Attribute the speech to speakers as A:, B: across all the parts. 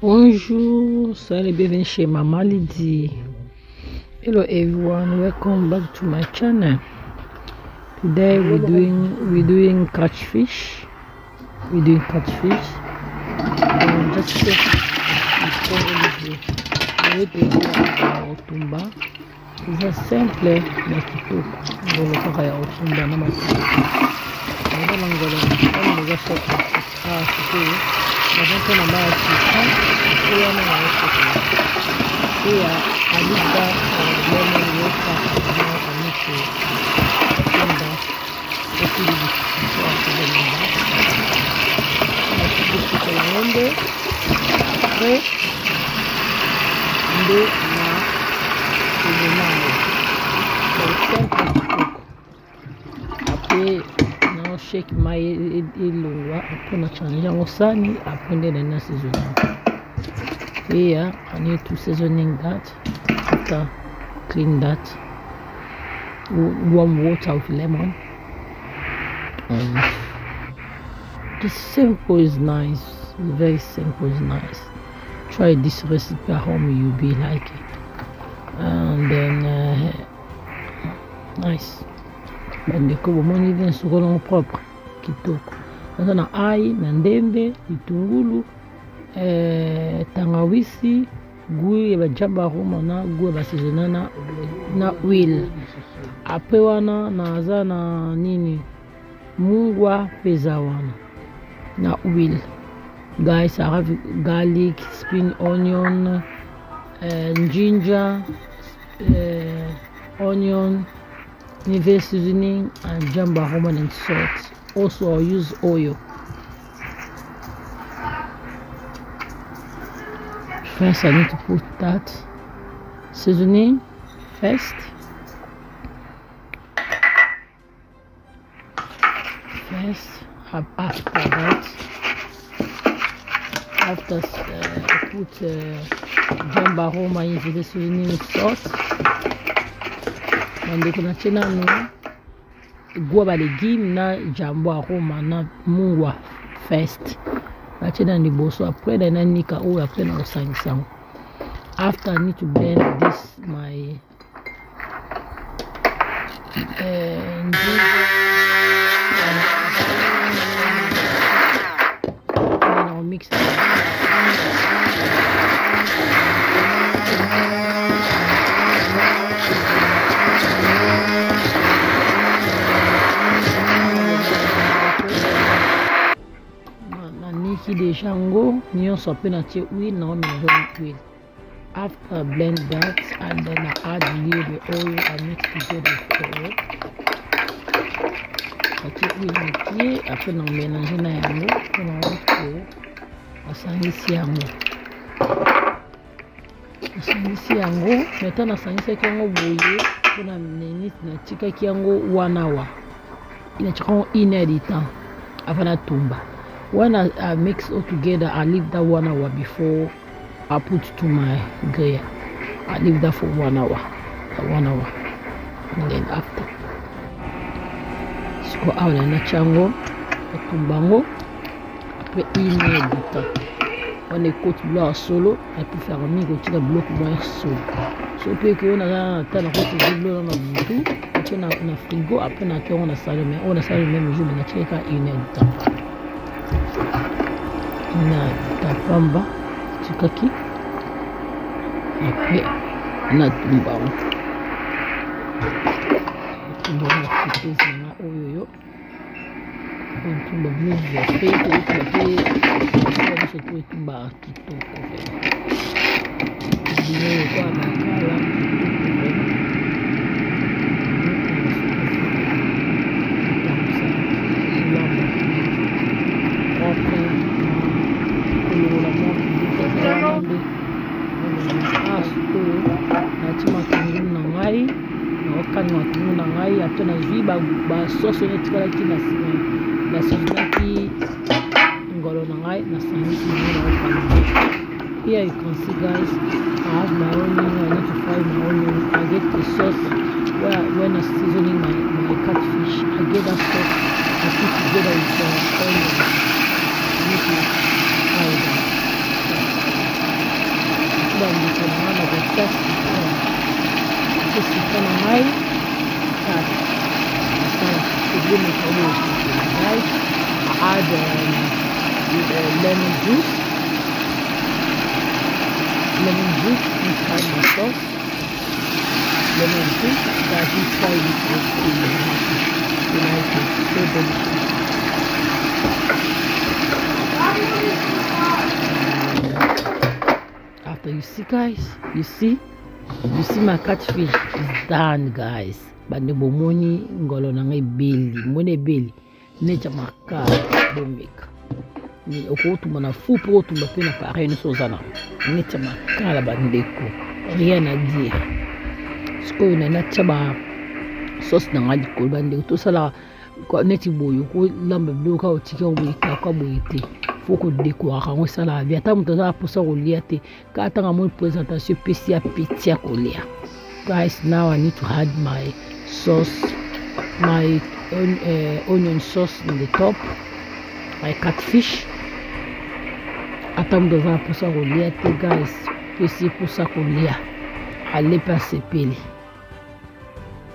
A: Bonjour, salut, bienvenue chez Maman Lydie. Hello everyone, welcome back to my channel. Today we're doing catfish. Just check kotumba. It's a simple na kitoko. Ngolo kaka ya kotumba na matunda. Ngolo ngolo ngolo soka. Sikuru. Navonto na maji. Kuya na soka. Kuya alida lemon water na kaniko. Kotumba. Kotumba. Ngombe. Après ndo na kuzumayo. Après now shake my ilungwa. Après na change yango sani. Après nde na seasoning. Here I need to seasoning that. After clean that, warm water with lemon. The simple is nice, very simple is nice. Try this recipe at home, you'll be like it. And then nice. Bandeko bomoni even sokolo propre kitoko. Sasa na ai na ndembe, itungulu, tangawizi, gui ya bajamba roma na gui ya basizonana na oil. Après wana naza na nini mungwa peza wana na oil. Guys, I have garlic, spring onion, ginger, onion, nivel seasoning, and jamba roman and salt. Also, I'll use oil. First, I need to put that seasoning first. After that, put jamba roma in the seasoning sauce. And kuna chena no gwa ba legume na jamba roma na mungwa first. Na chena ni boso après na nika o après na osangisa. After I need to blend this my mix it. Niki deja ngo nyonso pe na tie oil na mélange oil. After blend that and then I add the oil and mix together with oil. Après na mélanger na yango pour na asangisi yango. Maintenant nasangisi yango boye pour na minute na tika yango 1 hour. Inachukua 1 heure de temps avant na tumba. When I mix all together, I leave that 1 hour before I put to my grill. I leave that for 1 hour. 1 hour. And then after. So I will na chango, tumbango. Après 1 heure de temps. On écoute bloc solo, et puis faire un micro de bloc moins solo. So puis que on a tant de bloc dans le boutou, et on a frigo, après on a salé, mais on a salé même jour, mais on a tiré 1 heure de temps. Na tapamba chikaki après na tumba na kitezi na oyoyo tumba move ya fete kwa tumba kitoko ndio kwa makala na ziba ba sauce na tikala kina sima na sangaki ngolo na ngai na sangisi na okana. Here you can see guys, I have my onion. I need to fry my onion. I get the sauce when I'm seasoning my catfish. I get that sauce I put together with onion. I need to fry that. lemon juice inside my sauce. Lemon juice, that inside it was so delicious. After you see, guys, you see my catfish is done, guys. But the bomoni ngolo na ngai belly, mone belly, necha maka bomeka. Ni okotumba na fupu otumba pe na pareil no sozana. Necha maka la bandeko. Rien à dire. Ce qu'on a nacha ba sauce na ngali ko bandeko to sala ko neti boyo ko lamba bloka o tika o boyika ko boyite. Faut que décorer on ça la vie ata muto za posa ko liate ka tanga mo présentation spéciale petit ko lia. Guys, now I need to add my sauce, my onion sauce in the top, my catfish. Ata muto za posa ko liate, guys, petit posa ko lia. Allez passer pili.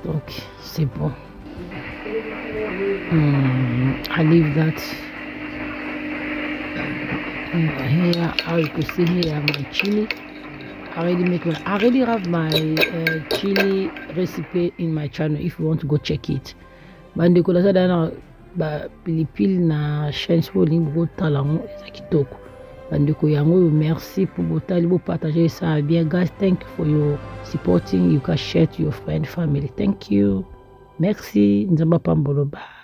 A: Donc c'est bon. I leave that. Here, how you can see here, I have my chili. I already have my chili recipe in my channel if you want to go check it. Bande ko lasa dana ba pilipili na shenso limbo talango ezakitoko. Bande ko yango, merci pour botali bo partager ça bien, guys. Thank you for your supporting. You can share to your friend, family. Thank you. Merci. Nzamba pambolo. Bye.